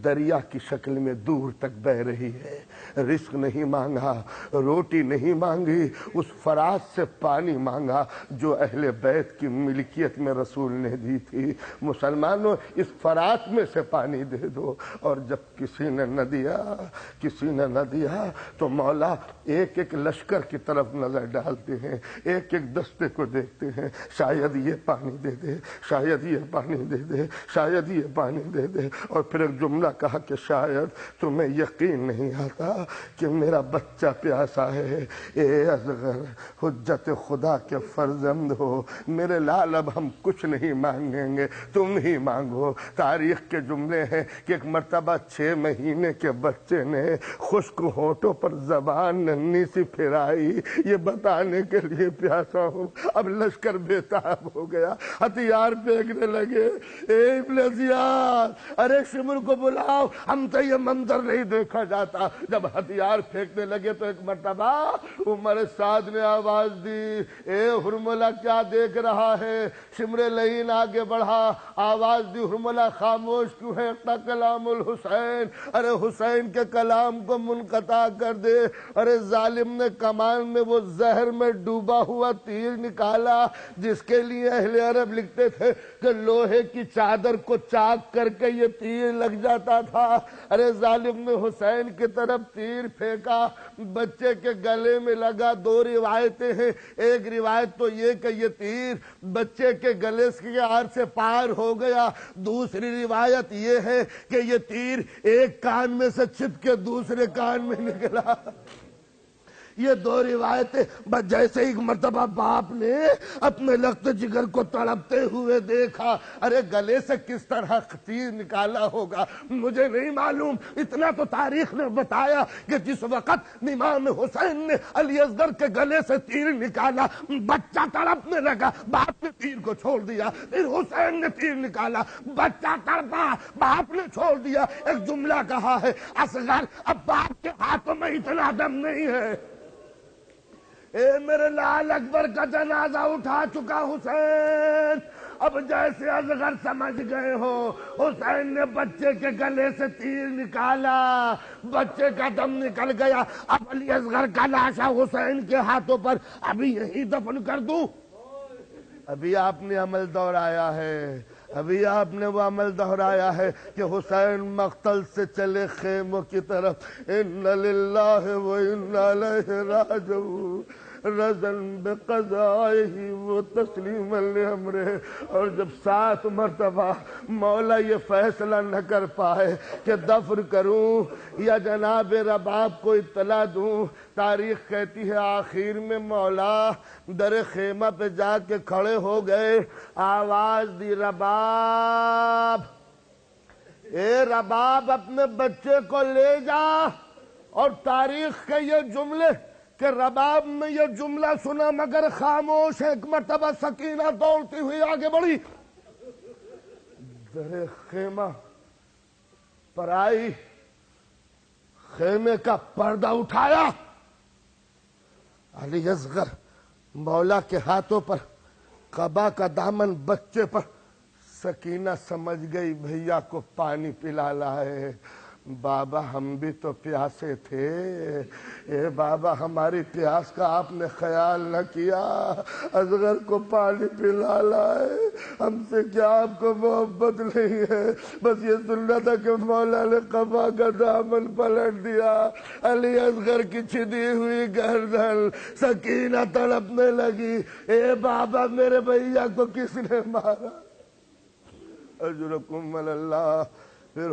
دریا کی شکل میں دور تک بہ رہی ہے۔ رزق نہیں مانگا، روٹی نہیں مانگی، اس فرات سے پانی مانگا جو اہل بیت کی ملکیت میں رسول نے دی تھی۔ مسلمانوں اس فرات میں سے پانی دے دو، اور جب کسی نے نہ دیا تو مولا ایک ایک لشکر کی طرف نظر ڈالتے ہیں، ایک ایک دستے کو دیکھتے ہیں، شاید یہ پانی دے دے، شاید یہ پانی دے دے، شاید یہ پانی دے دے، اور پھر ایک جملہ کہا کہ شاید تمہیں یقین نہیں آتا کہ میرا بچہ پیاسا ہے۔ اے اصغر حجت خدا کے فرزند ہو، میرے لال اب ہم کچھ نہیں مانگیں گے، تم ہی مانگو۔ تاریخ کے جملے ہیں کہ ایک مرتبہ 6 مہینے کے بچے نے خشک ہونٹوں پر زبان ننھی سی پھرائی، یہ بتانے کے لیے پیاسا ہوں۔ اب لشکر بےتاب ہو گیا، ہتھیار پھینکنے لگے۔ اے ابن زیاد، ارے شمر کو بلاؤ، ہم سے یہ منظر نہیں دیکھا جاتا۔ جب ہتھیار پھینکنے لگے تو ایک مرتبہ عمر سعد نے آواز دی، اے ہرملہ کیا دیکھ رہا ہے؟ شمر لعین آگے بڑھا، آواز دی، ہرملہ خاموش کیوں ہے؟ کلام الحسین، ارے حسین کے کلام کو منقطع کر دے۔ ارے ظالم نے کمان میں وہ زہر میں ڈوبا ہوا تیر نکالا جس کے لیے اہل عرب لکھتے تھے کہ لوہے کی چادر کو چاک کر کے یہ تیر لگ جاتا تھا۔ ارے ظالم نے حسین کی طرف تیر پھینکا، بچے کے گلے میں لگا۔ 2 روایتیں ہیں، ایک روایت تو یہ کہ یہ تیر بچے کے گلے کے آر سے پار ہو گیا، دوسری روایت یہ ہے کہ یہ تیر ایک کان میں سے چھپ کے دوسرے کان میں نکلا۔ یہ 2 روایتیں بس جیسے ایک مرتبہ باپ نے اپنے لخت جگر کو تڑپتے ہوئے دیکھا، ارے گلے سے کس طرح تیر نکالا ہوگا مجھے نہیں معلوم، اتنا تو تاریخ نے بتایا کہ جس وقت امام حسین نے علی اصغر کے گلے سے تیر نکالا، بچہ تڑپنے لگا، باپ نے تیر کو چھوڑ دیا، پھر حسین نے تیر نکالا، بچہ تڑپا، باپ نے چھوڑ دیا۔ ایک جملہ کہا ہے، اصغر اب باپ کے ہاتھوں میں اتنا دم نہیں ہے۔ اے میرے لال اکبر کا جنازہ اٹھا چکا حسین، اب جیسے اصغر سمجھ گئے ہو، حسین نے بچے کے گلے سے تیر نکالا، بچے کا دم نکل گیا۔ اب علی اصغر کا لاشا حسین کے ہاتھوں پر، ابھی یہی دفن کر دوں؟ ابھی آپ نے عمل دہرایا ہے، ابھی آپ نے وہ عمل دہرایا ہے کہ حسین مقتل سے چلے خیموں کی طرف، ان للہ و انا الیہ راجعون، رضا بقضائہ و تسلیما لامرہ۔ اور جب 7 مرتبہ مولا یہ فیصلہ نہ کر پائے کہ دفن کروں یا جناب رباب کو اطلاع دوں، تاریخ کہتی ہے آخر میں مولا در خیمہ پہ جا کے کھڑے ہو گئے، آواز دی، رباب، اے رباب اپنے بچے کو لے جا۔ اور تاریخ کے یہ جملے کہ رباب نے یہ جملہ سنا مگر خاموش ہے۔ ایک مرتبہ سکینہ دوڑتی ہوئی آگے بڑھی، در خیمہ پر آئی، خیمے کا پردہ اٹھایا، علی اصغر مولا کے ہاتھوں پر قبا کا دامن، بچے پر۔ سکینہ سمجھ گئی بھیا کو پانی پلا لائے۔ بابا ہم بھی تو پیاسے تھے، اے بابا ہماری پیاس کا آپ نے خیال نہ کیا، اصغر کو پانی پلا لائے، ہم سے کیا آپ کو محبت نہیں ہے؟ بس یہ سننا تھا کہ مولا نے قبا کا دامن پلٹ دیا، علی اصغر کی چھدی ہوئی گردن، سکینہ تڑپنے لگی، اے بابا میرے بھیا کو کس نے مارا؟ اجرکم اللہ۔ پھر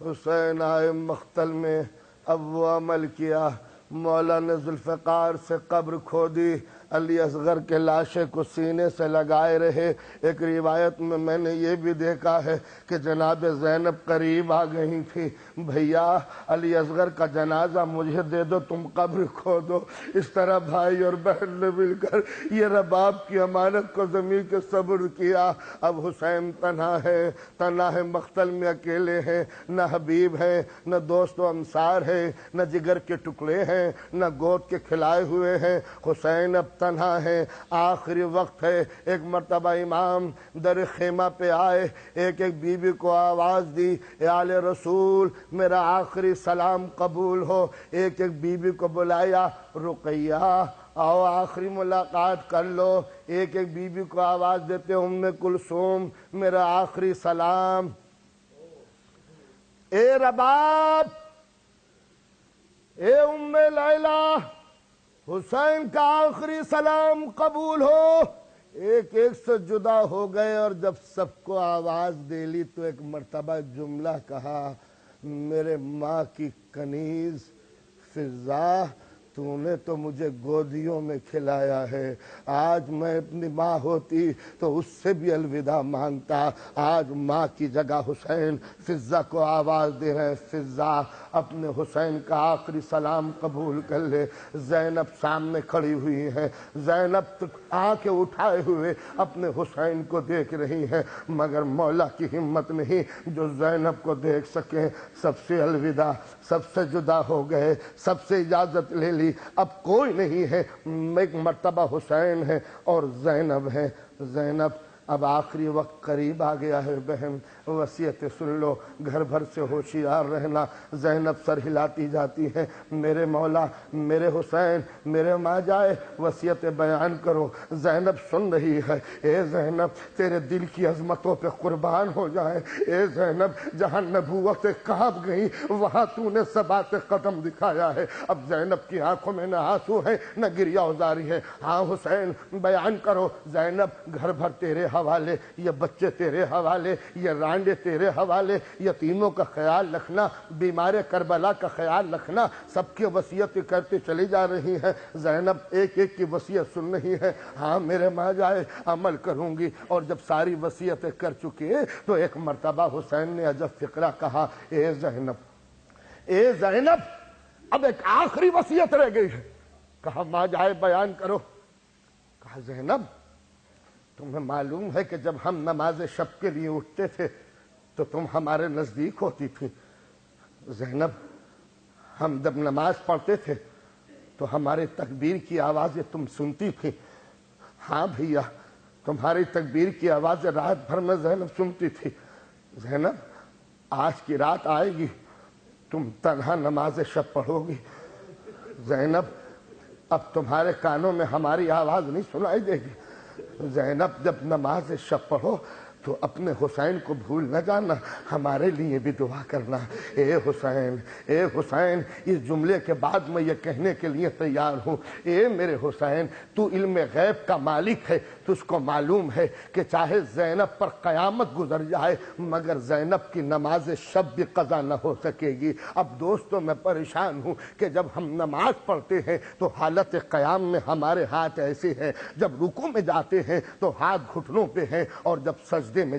حسین آئے مقتل میں، اب وہ عمل کیا، مولا نے ذوالفقار سے قبر کھودی، علی اصغر کے لاشے کو سینے سے لگائے رہے۔ ایک روایت میں نے یہ بھی دیکھا ہے کہ جناب زینب قریب آ گئی تھی، بھیا علی اصغر کا جنازہ مجھے دے دو، تم قبر کھودو۔ اس طرح بھائی اور بہن نے مل کر یہ رباب کی امانت کو زمین کے صبر کیا۔ اب حسین تنہا ہے مقتل میں، اکیلے ہیں، نہ حبیب ہے، نہ دوست و انصار ہے، نہ جگر کے ٹکڑے ہیں، نہ گود کے کھلائے ہوئے ہیں۔ حسین اب تنہا ہے، آخری وقت ہے۔ ایک مرتبہ امام در خیمہ پہ آئے، ایک بیوی کو آواز دی، اے آل رسول میرا آخری سلام قبول ہو۔ ایک بیوی کو بلایا، رقیہ آؤ آخری ملاقات کر لو۔ ایک بیوی کو آواز دیتے، ام کلثوم میرا آخری سلام۔ اے رباب، اے ام لیلہ، حسین کا آخری سلام قبول ہو۔ ایک سے جدا ہو گئے، اور جب سب کو آواز دے لی تو ایک مرتبہ جملہ کہا، میرے ماں کی کنیز فضا، تو نے تو مجھے گودیوں میں کھلایا ہے، آج میں اپنی ماں ہوتی تو اس سے بھی الوداع مانگتا۔ آج ماں کی جگہ حسین فضا کو آواز دے رہے، فضا اپنے حسین کا آخری سلام قبول کر لے۔ زینب سامنے کھڑی ہوئی ہے، زینب آنکھیں اٹھائے ہوئے اپنے حسین کو دیکھ رہی ہے، مگر مولا کی ہمت نہیں جو زینب کو دیکھ سکے۔ سب سے الوداع، سب سے جدا ہو گئے، سب سے اجازت لے لی، اب کوئی نہیں ہے، ایک مرتبہ حسین ہے اور زینب ہے۔ زینب اب آخری وقت قریب آ گیا ہے، بہن وصیت سن لو، گھر بھر سے ہوشیار رہنا۔ زینب سر ہلاتی جاتی ہے، میرے مولا، میرے حسین، میرے ماں جائے وصیت بیان کرو۔ زینب سن رہی ہے، اے زینب تیرے دل کی عظمتوں پہ قربان ہو جائے، اے زینب جہاں نبوتیں کانپ گئی وہاں تو نے ثبات قدم دکھایا ہے۔ اب زینب کی آنکھوں میں نہ آنسو ہے نہ گریہ ازاری ہے۔ ہاں حسین بیان کرو۔ زینب گھر بھر تیرے حوالے، یہ بچے تیرے حوالے، یہ رانڈے تیرے حوالے، یتیموں کا خیال رکھنا، بیمار کربلا کا خیال رکھنا، سب کی وصیت کرتے چلی جا رہی ہے۔ زینب ایک ایک کی وصیت سن رہی ہے، ہاں میرے ماں جائے عمل کروں گی۔ اور جب ساری وصیتیں کر چکے تو ایک مرتبہ حسین نے عجب فقرہ کہا، اے زینب، اے زینب اب ایک آخری وصیت رہ گئی ہے۔ کہا ماں جائے بیان کرو۔ کہا زینب تمہیں معلوم ہے کہ جب ہم نماز شب کے لیے اٹھتے تھے تو تم ہمارے نزدیک ہوتی تھی۔ زینب ہم جب نماز پڑھتے تھے تو ہمارے تکبیر کی آوازیں تم سنتی تھی۔ ہاں بھیا تمہاری تکبیر کی آوازیں رات بھر میں زینب سنتی تھی۔ زینب آج کی رات آئے گی تم تنہا نماز شب پڑھو گی۔ زینب اب تمہارے کانوں میں ہماری آواز نہیں سنائی دے گی۔ زینب جب نماز شب پڑھو تو اپنے حسین کو بھول نہ جانا، ہمارے لیے بھی دعا کرنا۔ اے حسین، اے حسین، اس جملے کے بعد میں یہ کہنے کے لیے تیار ہوں، اے میرے حسین، تو علم غیب کا مالک ہے، تجھ کو معلوم ہے کہ چاہے زینب پر قیامت گزر جائے مگر زینب کی نماز شب بھی قضا نہ ہو سکے گی۔ اب دوستوں میں پریشان ہوں کہ جب ہم نماز پڑھتے ہیں تو حالت قیام میں ہمارے ہاتھ ایسے ہیں، جب رکوع میں جاتے ہیں تو ہاتھ گھٹنوں پہ ہیں، اور جب سجدے میں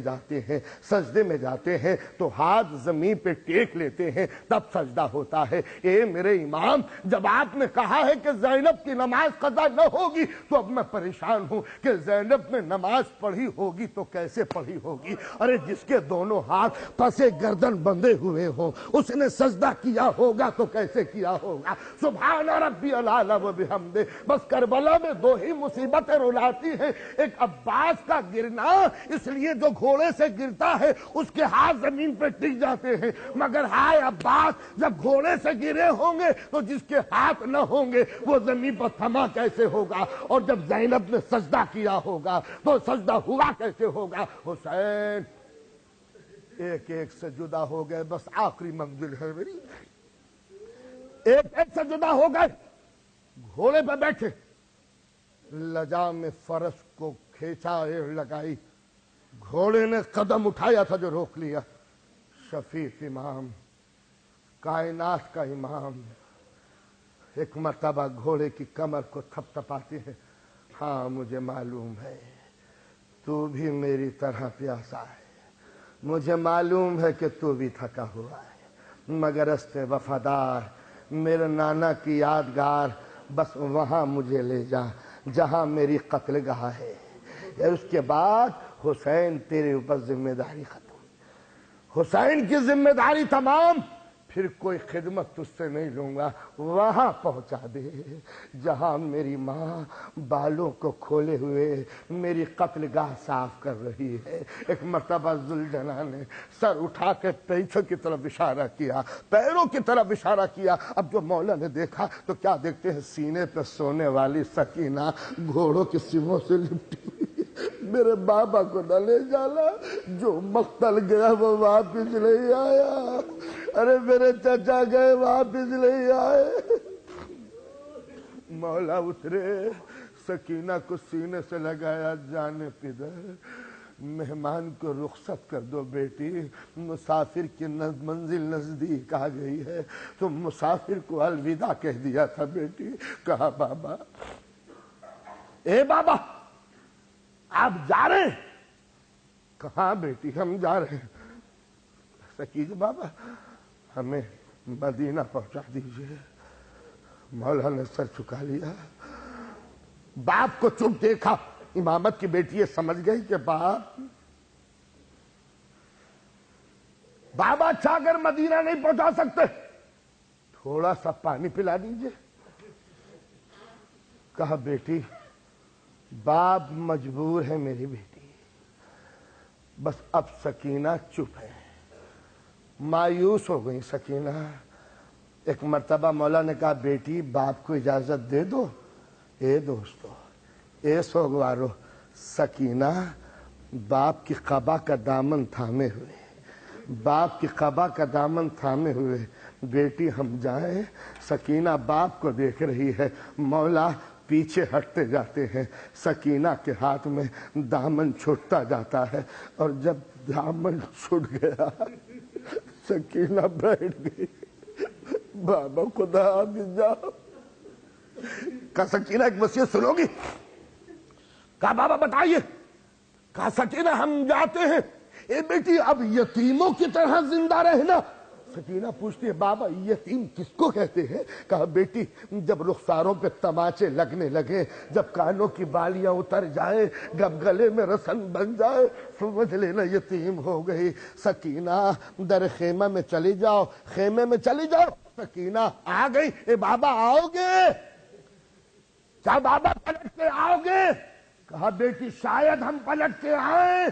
جاتے ہیں تو ہاتھ زمین پہ ٹیک لیتے ہیں، تب سجدہ ہوتا ہے۔ اے میرے امام، جب آپ نے کہا ہے کہ زینب کی نماز قضا نہ ہوگی تو اب میں پریشان ہوں کہ زینب نے نماز پڑھی ہوگی تو کیسے پڑھی ہوگی؟ ارے جس کے دونوں ہاتھ پسے گردن بندھے ہوئے ہوں اس نے سجدہ کیا ہوگا تو کیسے کیا ہوگا؟ سبحان ربی العلی و بحمدہ۔ بس کربلا میں دو ہی مصیبتیں رلاتی ہیں، ایک عباس کا گرنا، اس لیے جو گھوڑے سے گرتا ہے اس کے ہاتھ زمین پہ ٹک جاتے ہیں، مگر ہائے عباس جب گھوڑے سے گرے ہوں گے تو جس کے ہاتھ نہ ہوں گے وہ زمین پر تھما کیسے ہوگا؟ اور جب زینب نے سجدہ کیا ہوگا تو سجدہ ہوا کیسے ہوگا؟ حسین ایک ایک سے جدا ہو گئے، بس آخری منزل ہے میری، ایک ایک سے جدا ہو گئے، گھوڑے پہ بیٹھے، لجام فرس کو کھینچا، ایڑ لگائی، گھوڑے نے قدم اٹھایا تھا جو روک لیا۔ شفیق امام، کائنات کا امام، ایک مرتبہ گھوڑے کی کمر کو تھپ تھپاتے ہیں، ہاں مجھے معلوم ہے تو بھی میری طرح پیاسا ہے، مجھے معلوم ہے کہ تو بھی تھکا ہوا ہے، مگر است وفادار میرے نانا کی یادگار، بس وہاں مجھے لے جا جہاں میری قتل گاہ ہے، اس کے بعد حسین تیرے اوپر ذمہ داری ختم، حسین کی ذمہ داری تمام، پھر کوئی خدمت تجھ سے نہیں لوں گا، وہاں پہنچا دے جہاں میری ماں بالوں کو کھولے ہوئے میری قتل گاہ صاف کر رہی ہے۔ ایک مرتبہ ذوالجلال نے سر اٹھا کے پیچھے کی طرف اشارہ کیا، پیروں کی طرف اشارہ کیا، اب جو مولا نے دیکھا تو کیا دیکھتے ہیں، سینے پہ سونے والی سکینہ گھوڑوں کی سیموں سے لپٹی ہوئی۔ میرے بابا کو نہ لے جانا، جو مقتل گیا وہ واپس نہیں آیا، ارے میرے چچا گئے واپس نہیں آئے۔ مولا اترے، سکینہ کو سینے سے لگایا، جانے پدر مہمان کو رخصت کر دو بیٹی، مسافر کی منزل نزدیک آ گئی ہے، تم مسافر کو الوداع کہہ دیا تھا بیٹی۔ کہا بابا، اے بابا آپ جا رہے ہیں؟ کہاں بیٹی ہم جا رہے ہیں۔ سکینہ بابا ہمیں مدینہ پہنچا دیجئے۔ مولا نے سر چکا لیا، باپ کو چپ دیکھا، امامت کی بیٹی یہ سمجھ گئی کہ بابا چاہ کر مدینہ نہیں پہنچا سکتے، تھوڑا سا پانی پلا دیجئے۔ کہا بیٹی باپ مجبور ہے میری بیٹی، بس اب سکینہ چپ ہے۔ مایوس ہو گئی سکینہ۔ ایک مرتبہ مولا نے کہا بیٹی باپ کو اجازت دے دو۔ اے دوستو، اے سوگوارو، سکینہ باپ کی قبا کا دامن تھامے ہوئے، باپ کی قبا کا دامن تھامے ہوئے، بیٹی ہم جائیں۔ سکینہ باپ کو دیکھ رہی ہے، مولا پیچھے ہٹتے جاتے ہیں، سکینہ کے ہاتھ میں دامن چھوٹتا جاتا ہے، اور جب دامن چھوٹ گیا سکینہ بیٹھ گئی۔ بابا خدا حافظ جاؤ۔ کہا سکینہ ایک وصیت سنو گی؟ کہا بابا بتائیے۔ کہا سکینہ ہم جاتے ہیں۔ اے بیٹی اب یتیموں کی طرح زندہ رہنا۔ سکینہ پوچھتی ہے بابا یتیم کس کو کہتے ہیں؟ کہا بیٹی جب رخساروں پہ تماچے لگنے لگے، جب کانوں کی بالیاں اتر جائے، جب گلے میں رسن بن جائے، سمجھ لینا یتیم ہو گئی۔ سکینہ در خیمہ میں چلی جاؤ، خیمے میں چلی جاؤ۔ سکینہ آ گئی۔ اے بابا آؤ گے؟ کیا بابا پلٹ کے آؤ گے؟ کہا بیٹی شاید ہم پلٹ کے آئیں۔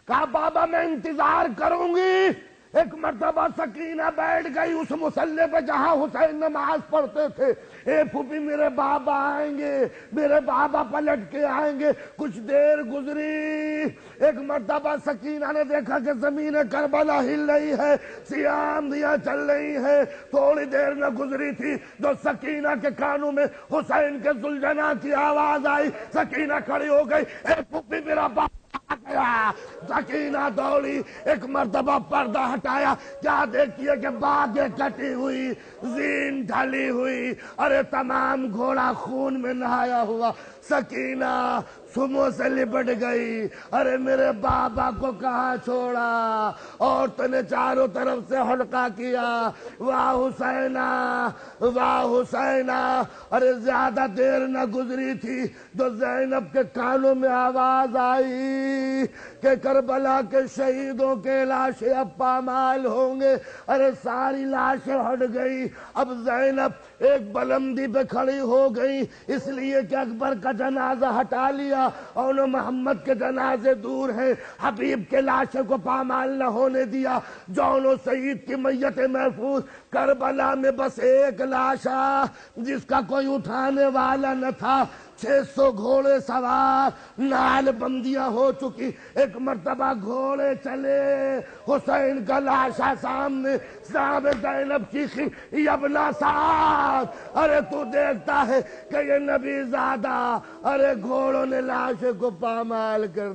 کہا بابا میں انتظار کروں گی۔ ایک مرتبہ سکینہ بیٹھ گئی اس مصلی پہ جہاں حسین نماز پڑھتے تھے۔ اے پھوپھی میرے بابا آئیں گے، میرے بابا پلٹ کے آئیں گے۔ کچھ دیر گزری، ایک مرتبہ سکینہ نے دیکھا کہ زمین کربلا ہل رہی ہے، سیاہ آندھیاں چل رہی ہے۔ تھوڑی دیر نہ گزری تھی جو سکینہ کے کانوں میں حسین کے ذوالجناح کی آواز آئی۔ سکینہ کھڑی ہو گئی، اے پھوپھی میرا بابا گیا۔ سکینہ دوڑی، ایک مرتبہ پردہ ہٹایا، کیا دیکھتی ہے کہ باغیں کٹی ہوئی، زین ڈھلی ہوئی، ارے تمام گھوڑا خون میں نہایا ہوا۔ سکینہ سموں سے لپٹ گئی، ارے میرے بابا کو کہاں چھوڑا؟ عورتوں نے چاروں طرف سے حلقہ کیا، واہ حسینہ واہ حسینہ۔ ارے زیادہ دیر نہ گزری تھی تو زینب کے کانوں میں آواز آئی کہ کربلا کے شہیدوں کے لاشیں اب پامال ہوں گے۔ ارے ساری لاشیں ہٹ گئی، اب زینب ایک بلندی پہ کھڑی ہو گئی، اس لیے کہ اکبر کا جنازہ ہٹا لیا اور محمد کے جنازے دور ہیں، حبیب کے لاشوں کو پامال نہ ہونے دیا۔ جون و سعید کی میت محفوظ، کربلا میں بس ایک لاشا جس کا کوئی اٹھانے والا نہ تھا، 600 گھوڑے سوار، نال بندیاں ہو چکی۔ ایک مرتبہ گھوڑے چلے، حسین کا لاشا سامنے، صاحب زینب چیخی یبنا سعد، ارے تو دیکھتا ہے کہ یہ نبی زادہ، ارے گھوڑوں نے لاشے کو پامال کر